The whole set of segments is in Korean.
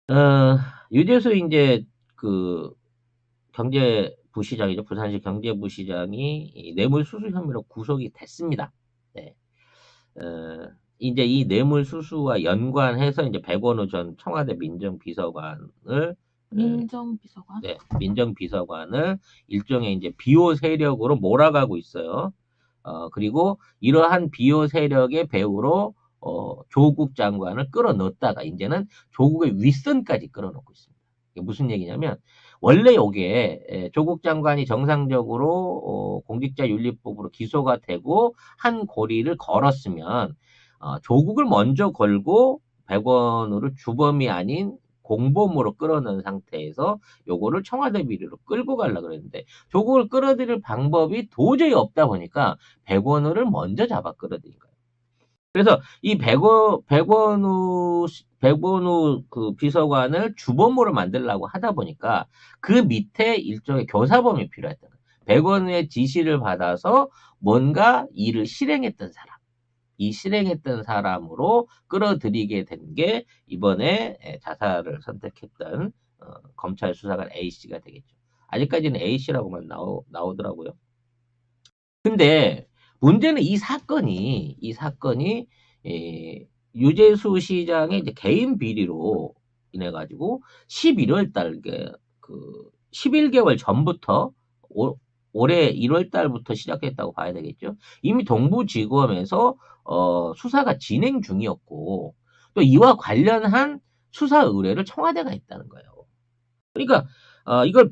어, 유재수 이제 그 경제부시장이죠. 부산시 경제부시장이 이 뇌물수수 혐의로 구속이 됐습니다. 네. 어, 이제 이 뇌물수수와 연관해서 이제 백원우 전 청와대 민정비서관을 민정비서관? 네, 민정비서관을 일종의 이제 비호 세력으로 몰아가고 있어요. 그리고 이러한 비호 세력의 배후로 조국 장관을 끌어넣었다가 이제는 조국의 윗선까지 끌어넣고 있습니다. 이게 무슨 얘기냐면 원래 요게 조국 장관이 정상적으로 공직자윤리법으로 기소가 되고 한 고리를 걸었으면 조국을 먼저 걸고 백원우를 주범이 아닌 공범으로 끌어넣은 상태에서 요거를 청와대 비리로 끌고 가려고 그랬는데 조국을 끌어들일 방법이 도저히 없다 보니까 백원우를 먼저 잡아 끌어들인 거예요. 그래서 이 백원우 그 비서관을 주범으로 만들려고 하다 보니까 그 밑에 일종의 교사범이 필요했던 거예요. 백원우의 지시를 받아서 뭔가 일을 실행했던 사람. 이 실행했던 사람으로 끌어들이게 된 게 이번에 자살을 선택했던 검찰 수사관 A씨가 되겠죠. 아직까지는 A씨라고만 나오더라고요. 근데 문제는 이 사건이 유재수 시장의 이제 개인 비리로 인해 가지고 11월 달 그 11개월 전부터 올해 1월 달부터 시작했다고 봐야 되겠죠. 이미 동부지검에서 수사가 진행 중이었고 또 이와 관련한 수사 의뢰를 청와대가 했다는 거예요. 그러니까 이걸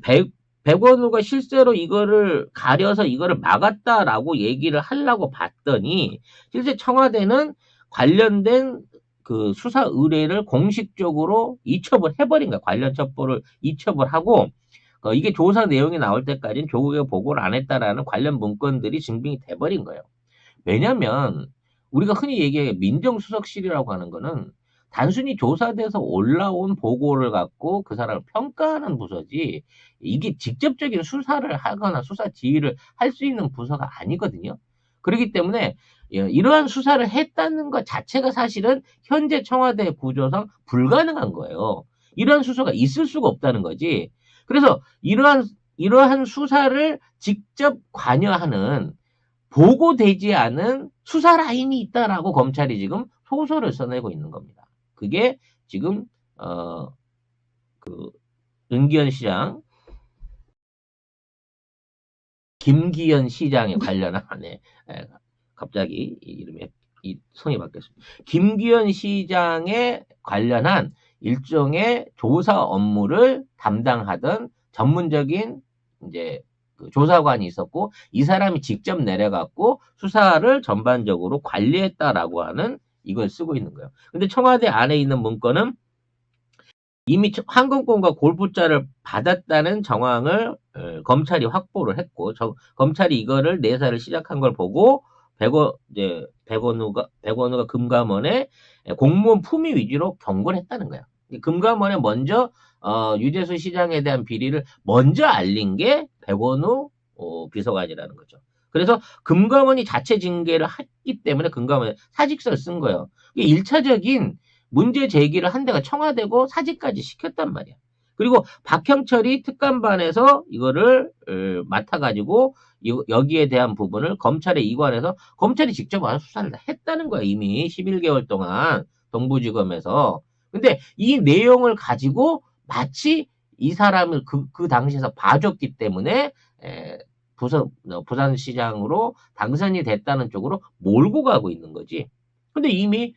백원우가 실제로 이거를 가려서 이거를 막았다라고 얘기를 하려고 봤더니 실제 청와대는 관련된 그 수사 의뢰를 공식적으로 이첩을 해버린 거야. 관련 첩보를 이첩을 하고 이게 조사 내용이 나올 때까지는 조국에 보고를 안 했다라는 관련 문건들이 증빙이 돼버린 거예요. 왜냐면 우리가 흔히 얘기해 민정수석실이라고 하는 거는 단순히 조사돼서 올라온 보고를 갖고 그 사람을 평가하는 부서지 이게 직접적인 수사를 하거나 수사 지휘를 할 수 있는 부서가 아니거든요. 그렇기 때문에 이러한 수사를 했다는 것 자체가 사실은 현재 청와대 구조상 불가능한 거예요. 이러한 수사가 있을 수가 없다는 거지. 그래서 이러한 수사를 직접 관여하는 보고되지 않은 수사 라인이 있다라고 검찰이 지금 소설을 써내고 있는 겁니다. 그게 지금 은기현 시장, 김기현 시장에 관련한 갑자기 이름이 성이 바뀌었습니다. 김기현 시장에 관련한 일종의 조사 업무를 담당하던 전문적인 이제 그 조사관이 있었고 이 사람이 직접 내려갔고 수사를 전반적으로 관리했다라고 하는 이걸 쓰고 있는 거예요. 근데 청와대 안에 있는 문건은 이미 항공권과 골프자를 받았다는 정황을 검찰이 확보를 했고 검찰이 이거를 내사를 시작한 걸 보고 백원우가 금감원에 공무원 품위 위주로 경고를 했다는 거야. 금감원에 먼저 유재수 시장에 대한 비리를 먼저 알린 게 백원우 비서관이라는 거죠. 그래서 금감원이 자체 징계를 했기 때문에 금감원에 사직서를 쓴 거예요. 이게 1차적인 문제 제기를 한 데가 청와대고 사직까지 시켰단 말이야. 그리고 박형철이 특감반에서 이거를 맡아가지고 여기에 대한 부분을 검찰에 이관해서 검찰이 직접 와서 수사를 했다는 거야. 이미 11개월 동안 동부지검에서. 근데 이 내용을 가지고 마치 이 사람을 그 당시에서 봐줬기 때문에 부산시장으로 당선이 됐다는 쪽으로 몰고 가고 있는 거지. 근데 이미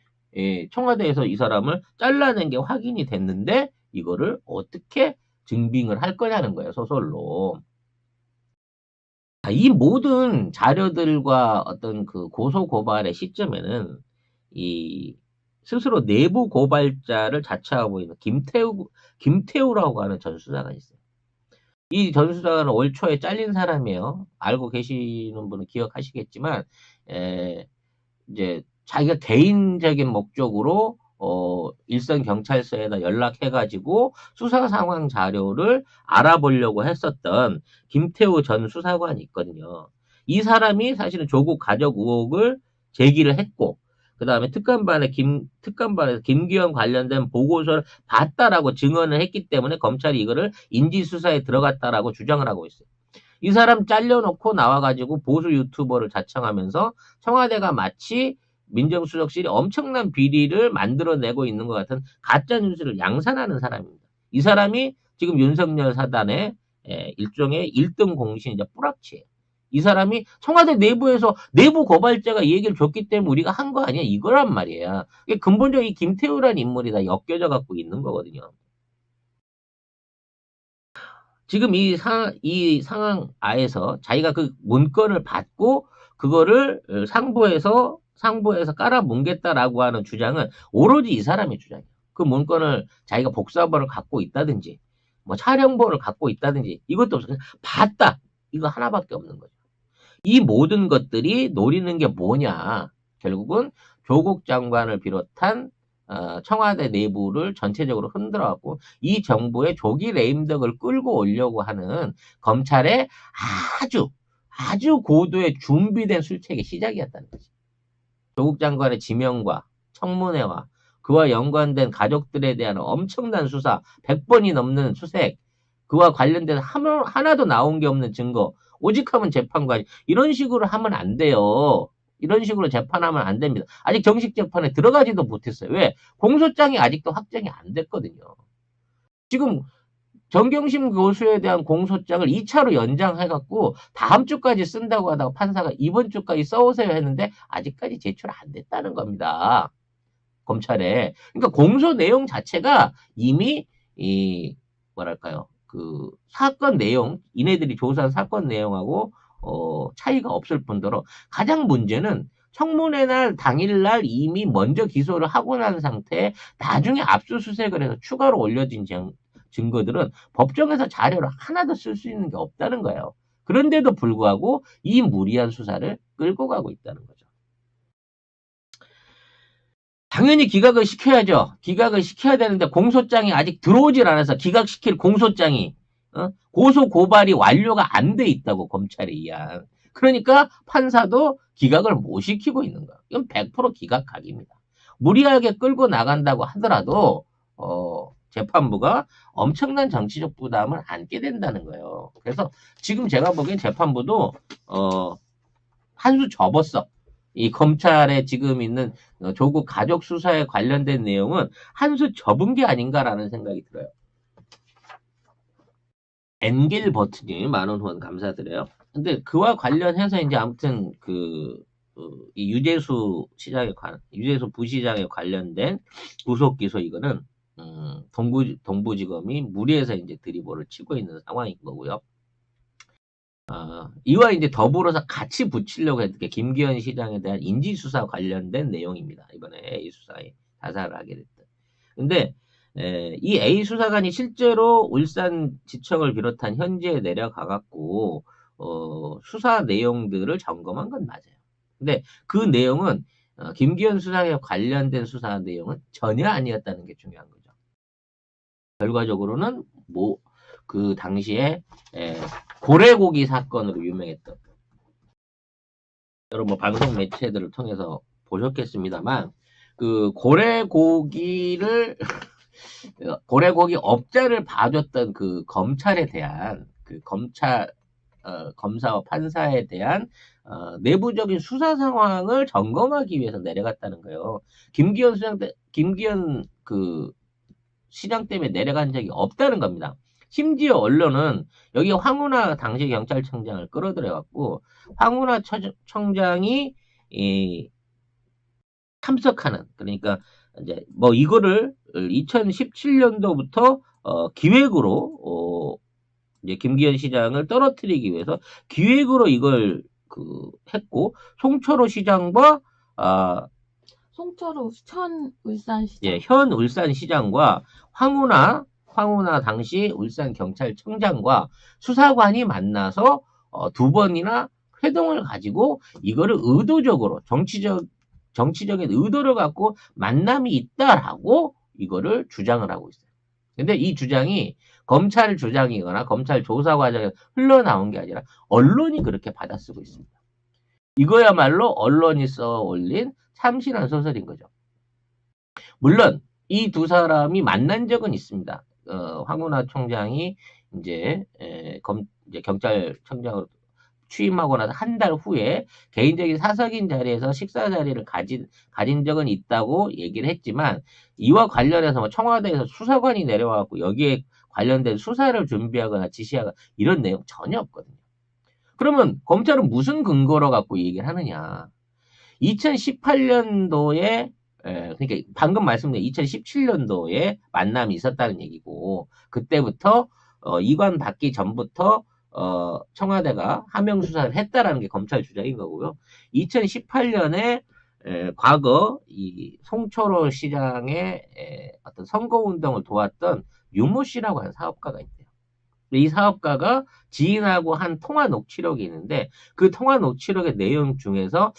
청와대에서 이 사람을 잘라낸 게 확인이 됐는데 이거를 어떻게 증빙을 할 거냐는 거예요, 소설로. 이 모든 자료들과 어떤 그 고소 고발의 시점에는 이 스스로 내부 고발자를 자처하고 있는 김태우라고 하는 전 수사관이 있어요. 이 전 수사관은 올 초에 잘린 사람이에요. 알고 계시는 분은 기억하시겠지만, 이제 자기가 개인적인 목적으로 일선 경찰서에다 연락해가지고 수사 상황 자료를 알아보려고 했었던 김태우 전 수사관이 있거든요. 이 사람이 사실은 조국 가족 의혹을 제기를 했고, 그다음에 특감반에서 김기현 관련된 보고서를 봤다라고 증언을 했기 때문에 검찰이 이거를 인지수사에 들어갔다라고 주장을 하고 있어요. 이 사람 잘려놓고 나와가지고 보수 유튜버를 자청하면서 청와대가 마치 민정수석실이 엄청난 비리를 만들어내고 있는 것 같은 가짜 뉴스를 양산하는 사람입니다. 이 사람이 지금 윤석열 사단의 일종의 1등 공신이자 뿌락치예요. 이 사람이 청와대 내부에서 내부 고발자가 이 얘기를 줬기 때문에 우리가 한 거 아니야 이거란 말이야. 근본적으로 이 김태우라는 인물이 다 엮여져 갖고 있는 거거든요. 지금 이 상황 하에서 자기가 그 문건을 받고 그거를 상부에서 깔아뭉갰다라고 하는 주장은 오로지 이 사람의 주장이에요. 그 문건을 자기가 복사본을 갖고 있다든지 뭐 촬영본을 갖고 있다든지 이것도 없어. 그냥 봤다. 이거 하나밖에 없는 거죠. 이 모든 것들이 노리는 게 뭐냐. 결국은 조국 장관을 비롯한 청와대 내부를 전체적으로 흔들어갖고 이 정부의 조기 레임덕을 끌고 오려고 하는 검찰의 아주 고도의 준비된 술책의 시작이었다는 거지. 조국 장관의 지명과 청문회와 그와 연관된 가족들에 대한 엄청난 수사, 100번이 넘는 수색, 그와 관련된 하나도 나온 게 없는 증거, 오직 하면 재판관이 이런 식으로 하면 안 돼요. 이런 식으로 재판하면 안 됩니다. 아직 정식 재판에 들어가지도 못했어요. 왜? 공소장이 아직도 확정이 안 됐거든요. 지금 정경심 교수에 대한 공소장을 2차로 연장해갖고 다음 주까지 쓴다고 하다가 판사가 이번 주까지 써오세요 했는데 아직까지 제출 안 됐다는 겁니다. 검찰에. 그러니까 공소 내용 자체가 이미 뭐랄까요? 그 사건 내용, 이네들이 조사한 사건 내용하고 차이가 없을 뿐더러 가장 문제는 청문회 날 당일날 이미 먼저 기소를 하고 난 상태에 나중에 압수수색을 해서 추가로 올려진 증거들은 법정에서 자료를 하나도 쓸 수 있는 게 없다는 거예요. 그런데도 불구하고 이 무리한 수사를 끌고 가고 있다는 거죠. 당연히 기각을 시켜야죠. 기각을 시켜야 되는데 공소장이 아직 들어오질 않아서 기각시킬 공소장이 고소 고발이 완료가 안 돼 있다고 검찰에 의한. 그러니까 판사도 기각을 못 시키고 있는 거야. 이건 100% 기각 각입니다. 무리하게 끌고 나간다고 하더라도 재판부가 엄청난 정치적 부담을 안게 된다는 거예요. 그래서 지금 제가 보기엔 재판부도 한 수 접었어. 이 검찰에 지금 있는 조국 가족 수사에 관련된 내용은 한 수 접은 게 아닌가라는 생각이 들어요. 엔겔 버튼님 만원 후원 감사드려요. 근데 그와 관련해서 이제 아무튼 이 유재수 부시장에 관련된 구속 기소 이거는 동부지검이 무리해서 이제 드리블을 치고 있는 상황인 거고요. 이와 이제 더불어서 같이 붙이려고 했던 게 김기현 시장에 대한 인지수사 관련된 내용입니다. 이번에 A 수사에 자살을 하게 됐던. 근데 이 A 수사관이 실제로 울산지청을 비롯한 현지에 내려가갖고 수사 내용들을 점검한 건 맞아요. 근데 그 내용은 김기현 수사에 관련된 수사 내용은 전혀 아니었다는 게 중요한 거죠. 결과적으로는 그 당시에 고래고기 사건으로 유명했던 여러분 방송 매체들을 통해서 보셨겠습니다만 그 고래고기 업자를 봐줬던 그 검찰에 대한 그 검사와 판사에 대한 내부적인 수사 상황을 점검하기 위해서 내려갔다는 거예요. 김기현 시장 때문에 내려간 적이 없다는 겁니다. 심지어 언론은 여기 황운하 당시 경찰청장을 끌어들여갖고 황운하 청장이 참석하는, 그러니까 이제 뭐 이거를 2017년도부터 기획으로 이제 김기현 시장을 떨어뜨리기 위해서 기획으로 이걸 했고 송철호 시장과 송철호 현 울산시장. 예, 현 울산시장과 황운하 당시 울산경찰청장과 수사관이 만나서 두 번이나 회동을 가지고 이거를 의도적으로 정치적인 의도를 갖고 만남이 있다라고 이거를 주장을 하고 있어요. 근데 이 주장이 검찰 주장이거나 검찰 조사 과정에서 흘러나온 게 아니라 언론이 그렇게 받아쓰고 있습니다. 이거야말로 언론이 써 올린 참신한 소설인 거죠. 물론 이 두 사람이 만난 적은 있습니다. 황운하 총장이 이제 이제 경찰청장으로 취임하고 나서 한 달 후에 개인적인 사석인 자리에서 식사 자리를 가진 적은 있다고 얘기를 했지만, 이와 관련해서 뭐 청와대에서 수사관이 내려와갖고 여기에 관련된 수사를 준비하거나 지시하거나 이런 내용 전혀 없거든요. 그러면 검찰은 무슨 근거로 갖고 얘기를 하느냐? 2018년도에 그러니까 방금 말씀드린 2017년도에 만남이 있었다는 얘기고, 그때부터 이관 받기 전부터 청와대가 하명 수사를 했다라는 게 검찰 주장인 거고요. 2018년에 과거 이 송철호 시장의 어떤 선거운동을 도왔던 유모 씨라고 하는 사업가가 있대요. 이 사업가가 지인하고 한 통화 녹취록이 있는데, 그 통화 녹취록의 내용 중에서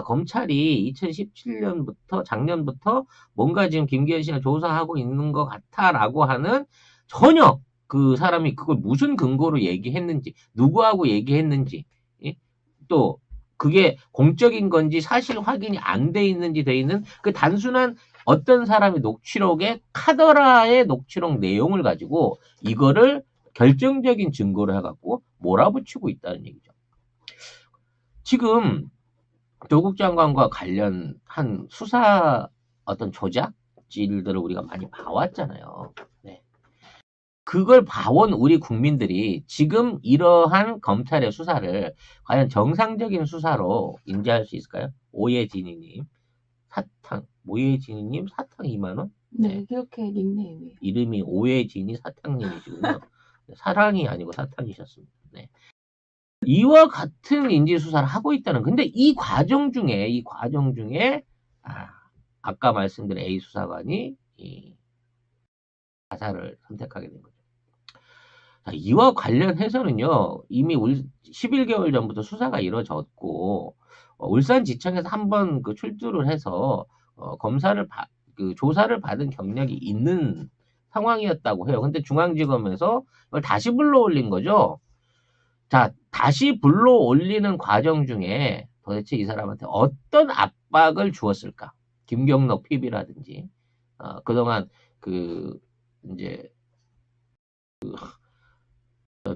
검찰이 2017년부터 작년부터 뭔가 지금 김기현 씨를 조사하고 있는 것 같아라고 하는, 전혀 그 사람이 그걸 무슨 근거로 얘기했는지, 누구하고 얘기했는지, 또 그게 공적인 건지 사실 확인이 안 돼 있는지 돼 있는 그 단순한 어떤 사람의 녹취록에 카더라의 녹취록 내용을 가지고 이거를 결정적인 증거를 해갖고 몰아붙이고 있다는 얘기죠. 지금 조국 장관과 관련한 수사 어떤 조작질들을 우리가 많이 봐왔잖아요. 네. 그걸 봐온 우리 국민들이 지금 이러한 검찰의 수사를 과연 정상적인 수사로 인지할 수 있을까요? 오예진이님 사탕, 오예진이님 사탕 2만 원? 네, 그렇게 닉네임이에요. 이름이 오예진이 사탕님이시군요. 사랑이 아니고 사탕이셨습니다. 네. 이와 같은 인지 수사를 하고 있다는. 근데 이 과정 중에 아까 말씀드린 A 수사관이 자살을 선택하게 된 거죠. 자, 이와 관련해서는요, 이미 11개월 전부터 수사가 이루어졌고, 울산지청에서 한번 그 출두를 해서 검사를 그 조사를 받은 경력이 있는 상황이었다고 해요. 근데 중앙지검에서 이걸 다시 불러올린 거죠. 자, 다시 불러올리는 과정 중에 도대체 이 사람한테 어떤 압박을 주었을까? 김경록 PB라든지, 그동안 이제,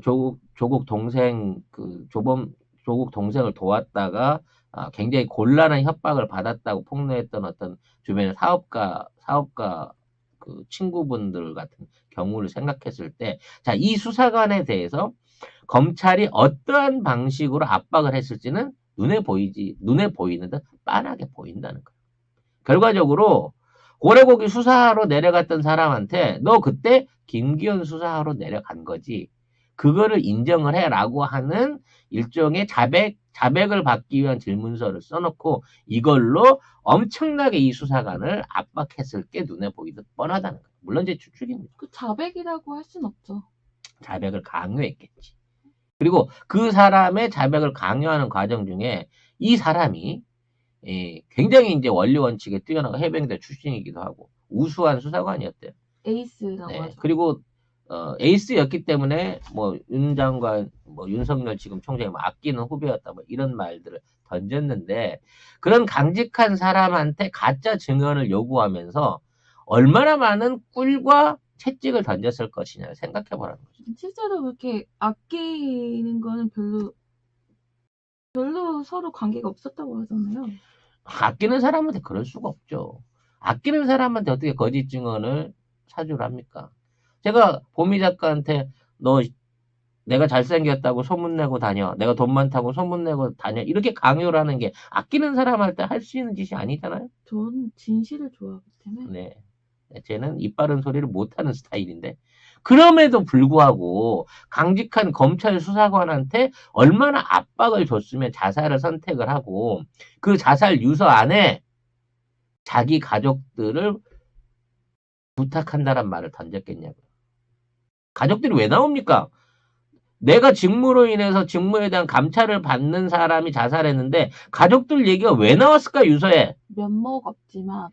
조국 동생, 조국 동생을 도왔다가, 굉장히 곤란한 협박을 받았다고 폭로했던 어떤 주변의 사업가, 그 친구분들 같은 경우를 생각했을 때, 자, 이 수사관에 대해서 검찰이 어떠한 방식으로 압박을 했을지는 눈에 보이는 듯 빤하게 보인다는 거예요. 결과적으로 고래고기 수사하러 내려갔던 사람한테 너 그때 김기현 수사하러 내려간 거지, 그거를 인정을 해라고 하는 일종의 자백을 받기 위한 질문서를 써놓고 이걸로 엄청나게 이 수사관을 압박했을 게 눈에 보이듯 뻔하다는 거예요. 물론 제 추측입니다. 그 자백이라고 할 순 없죠. 자백을 강요했겠지. 그리고 그 사람의 자백을 강요하는 과정 중에 이 사람이 굉장히 이제 원리 원칙에 뛰어나가 해병대 출신이기도 하고 우수한 수사관이었대요. 에이스라고 네. 하죠. 그리고 에이스였기 때문에 뭐 윤 장관, 뭐 윤석열 지금 총장이 뭐 아끼는 후배였다, 뭐 이런 말들을 던졌는데, 그런 강직한 사람한테 가짜 증언을 요구하면서 얼마나 많은 꿀과 채찍을 던졌을 것이냐를 생각해 보라는 거죠. 실제로 그렇게 아끼는 거는 별로 서로 관계가 없었다고 하잖아요. 아끼는 사람한테 그럴 수가 없죠. 아끼는 사람한테 어떻게 거짓 증언을 사주를 합니까? 제가 보미 작가한테 너 내가 잘생겼다고 소문내고 다녀, 내가 돈 많다고 소문내고 다녀, 이렇게 강요를 하는 게 아끼는 사람한테 할 수 있는 짓이 아니잖아요. 저는 진실을 좋아하기 때문에. 네. 쟤는 입 바른 소리를 못하는 스타일인데, 그럼에도 불구하고 강직한 검찰 수사관한테 얼마나 압박을 줬으면 자살을 선택을 하고 그 자살 유서 안에 자기 가족들을 부탁한다란 말을 던졌겠냐고요. 가족들이 왜 나옵니까? 내가 직무로 인해서 직무에 대한 감찰을 받는 사람이 자살했는데 가족들 얘기가 왜 나왔을까, 유서에? 면목 없지만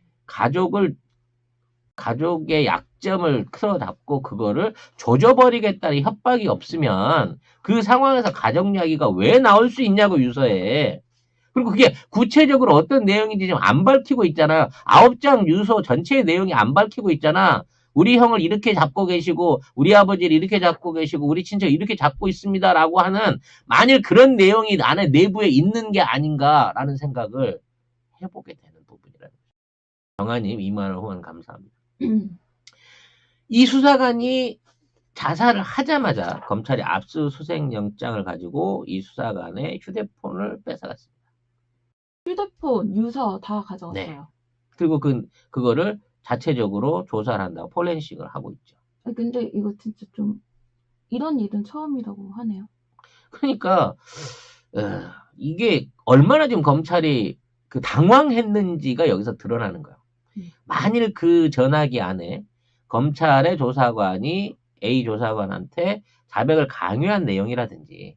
가족의 약점을 틀어잡고 그거를 조져버리겠다는 협박이 없으면 그 상황에서 가족 이야기가 왜 나올 수 있냐고, 유서에. 그리고 그게 구체적으로 어떤 내용인지 지금 안 밝히고 있잖아요. 9장 유서 전체의 내용이 안 밝히고 있잖아. 우리 형을 이렇게 잡고 계시고 우리 아버지를 이렇게 잡고 계시고 우리 친척 이렇게 잡고 있습니다라고 하는 만일 그런 내용이 안에 내부에 있는 게 아닌가라는 생각을 해보게 되는 부분이라는 거죠. 정아님 2만 원 후원 감사합니다. 이 수사관이 자살을 하자마자 검찰이 압수수색 영장을 가지고 이 수사관의 휴대폰을 뺏어갔습니다. 휴대폰, 유서 다 네. 가져갔어요. 그리고 그거를 자체적으로 조사를 한다고 포렌식을 하고 있죠. 근데 이거 진짜 좀 이런 일은 처음이라고 하네요. 그러니까 이게 얼마나 지금 검찰이 그 당황했는지가 여기서 드러나는 거예요. 만일 그 전화기 안에 검찰의 조사관이 A 조사관한테 자백을 강요한 내용이라든지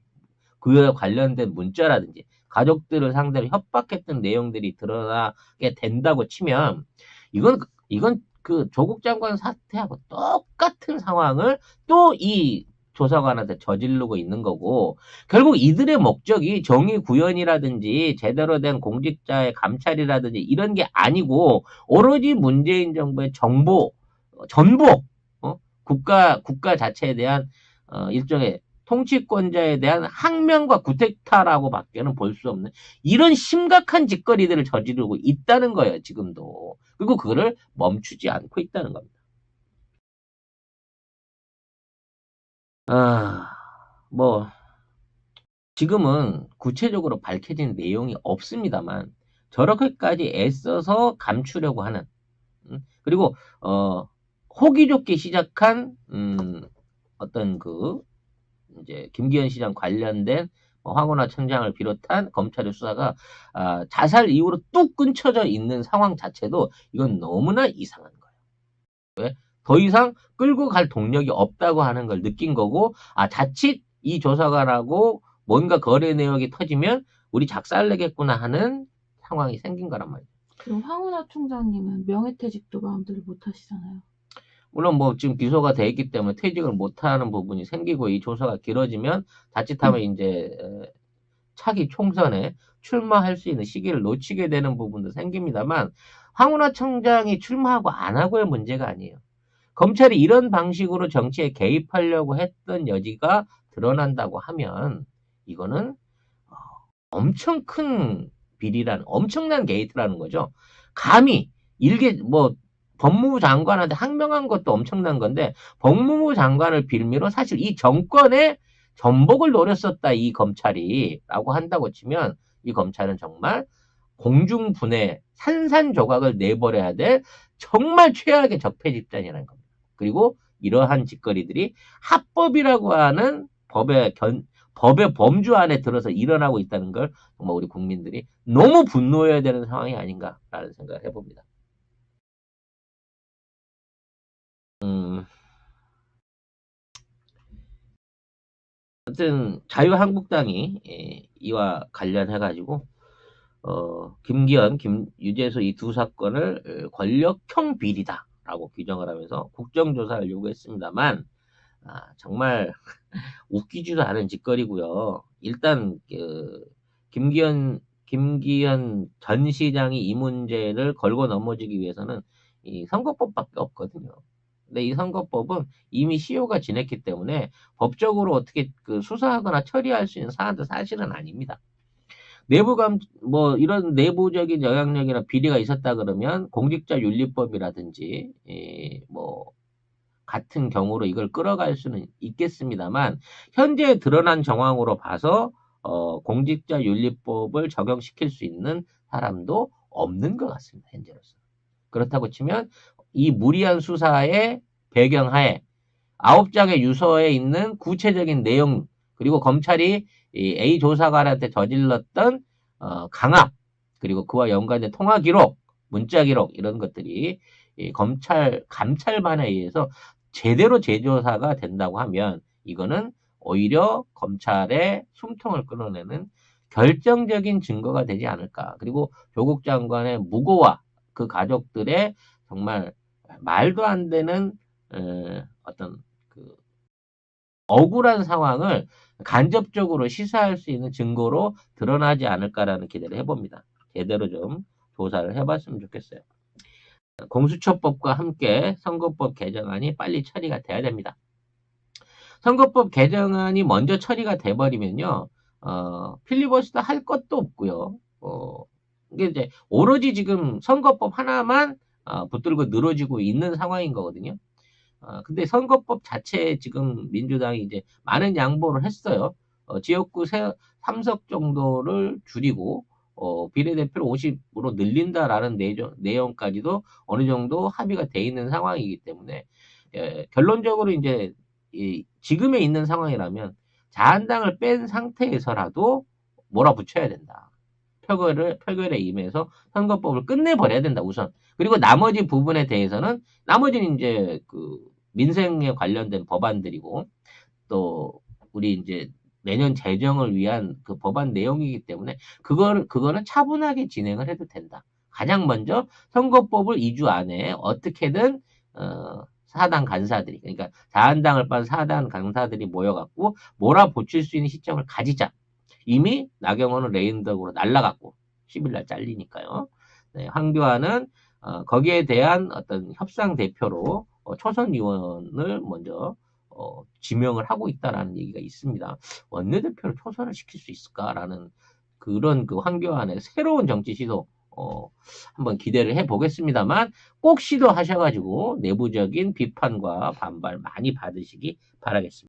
그에 관련된 문자라든지 가족들을 상대로 협박했던 내용들이 드러나게 된다고 치면 이건 그 조국 장관 사태하고 똑같은 상황을 또 이 조사관한테 저지르고 있는 거고 결국 이들의 목적이 정의 구현이라든지 제대로 된 공직자의 감찰이라든지 이런 게 아니고 오로지 문재인 정부의 정보 전복 국가 자체에 대한 일종의 통치권자에 대한 항명과 구태타라고 밖에는 볼 수 없는 이런 심각한 짓거리들을 저지르고 있다는 거예요, 지금도. 그리고 그거를 멈추지 않고 있다는 겁니다. 뭐 지금은 구체적으로 밝혀진 내용이 없습니다만 저렇게까지 애써서 감추려고 하는 그리고 호기 좋게 시작한 어떤 그 이제 김기현 시장 관련된 황운하 청장을 비롯한 검찰의 수사가 자살 이후로 뚝 끊쳐져 있는 상황 자체도 이건 너무나 이상한 거예요. 왜? 더 이상 끌고 갈 동력이 없다고 하는 걸 느낀 거고 자칫 이 조사관하고 뭔가 거래 내역이 터지면 우리 작살내겠구나 하는 상황이 생긴 거란 말이에요. 그럼 황운하 총장님은 명예퇴직도 마음대로 못 하시잖아요. 물론 뭐 지금 기소가 돼 있기 때문에 퇴직을 못하는 부분이 생기고 이 조사가 길어지면 자칫하면 이제 차기 총선에 출마할 수 있는 시기를 놓치게 되는 부분도 생깁니다만 황운하 청장이 출마하고 안 하고의 문제가 아니에요. 검찰이 이런 방식으로 정치에 개입하려고 했던 여지가 드러난다고 하면 이거는 엄청 큰 비리라는 엄청난 게이트라는 거죠. 감히 뭐 법무부 장관한테 항명한 것도 엄청난 건데 법무부 장관을 빌미로 사실 이 정권의 전복을 노렸었다 이 검찰이라고 한다고 치면 이 검찰은 정말 공중분해 산산조각을 내버려야 될 정말 최악의 적폐 집단이라는 겁니다. 그리고 이러한 짓거리들이 합법이라고 하는 법의 범주 안에 들어서 일어나고 있다는 걸 정말 우리 국민들이 너무 분노해야 되는 상황이 아닌가라는 생각을 해봅니다. 아무튼 자유한국당이 이와 관련해가지고 김기현, 유재수 이 두 사건을 권력형 비리다라고 규정을 하면서 국정조사를 요구했습니다만 정말 웃기지도 않은 짓거리고요. 일단 김기현 전 시장이 이 문제를 걸고 넘어지기 위해서는 이 선거법밖에 없거든요. 근데 이 선거법은 이미 시효가 지났기 때문에 법적으로 어떻게 수사하거나 처리할 수 있는 사안도 사실은 아닙니다. 뭐 이런 내부적인 영향력이나 비리가 있었다 그러면 공직자윤리법이라든지 뭐 같은 경우로 이걸 끌어갈 수는 있겠습니다만 현재 드러난 정황으로 봐서 공직자윤리법을 적용시킬 수 있는 사람도 없는 것 같습니다. 현재로서. 그렇다고 치면 이 무리한 수사의 배경하에 9장의 유서에 있는 구체적인 내용 그리고 검찰이 이 A 조사관한테 저질렀던 강압 그리고 그와 연관된 통화 기록, 문자 기록 이런 것들이 이 감찰반에 의해서 제대로 재조사가 된다고 하면 이거는 오히려 검찰의 숨통을 끊어내는 결정적인 증거가 되지 않을까. 그리고 조국 장관의 무고와 그 가족들의 정말 말도 안 되는 어떤 억울한 상황을 간접적으로 시사할 수 있는 증거로 드러나지 않을까라는 기대를 해봅니다. 제대로 좀 조사를 해봤으면 좋겠어요. 공수처법과 함께 선거법 개정안이 빨리 처리가 돼야 됩니다. 선거법 개정안이 먼저 처리가 돼버리면요, 필리버스터 할 것도 없고요. 이게 이제 오로지 지금 선거법 하나만 붙들고 늘어지고 있는 상황인 거거든요. 근데 선거법 자체에 지금 민주당이 이제 많은 양보를 했어요. 지역구 3석 정도를 줄이고, 비례대표를 50으로 늘린다라는 내용까지도 어느 정도 합의가 돼 있는 상황이기 때문에, 결론적으로 이제, 지금에 있는 상황이라면 자한당을 뺀 상태에서라도 몰아붙여야 된다. 표결에 임해서 선거법을 끝내버려야 된다, 우선. 그리고 나머지 부분에 대해서는, 나머지는 이제 그 민생에 관련된 법안들이고, 또 우리 이제 내년 재정을 위한 그 법안 내용이기 때문에 그거는 차분하게 진행을 해도 된다. 가장 먼저 선거법을 2주 안에 어떻게든 사당 간사들이, 그러니까 자한당을 빤 사당 간사들이 모여갖고 몰아붙일 수 있는 시점을 가지자. 이미 나경원은 레인덕으로 날라갔고 10일 날 잘리니까요. 네, 황교안은 거기에 대한 어떤 협상 대표로 초선 의원을 먼저 지명을 하고 있다라는 얘기가 있습니다. 원내대표를 초선을 시킬 수 있을까라는 그런 그 황교안의 새로운 정치 시도 한번 기대를 해보겠습니다만 꼭 시도하셔가지고 내부적인 비판과 반발 많이 받으시기 바라겠습니다.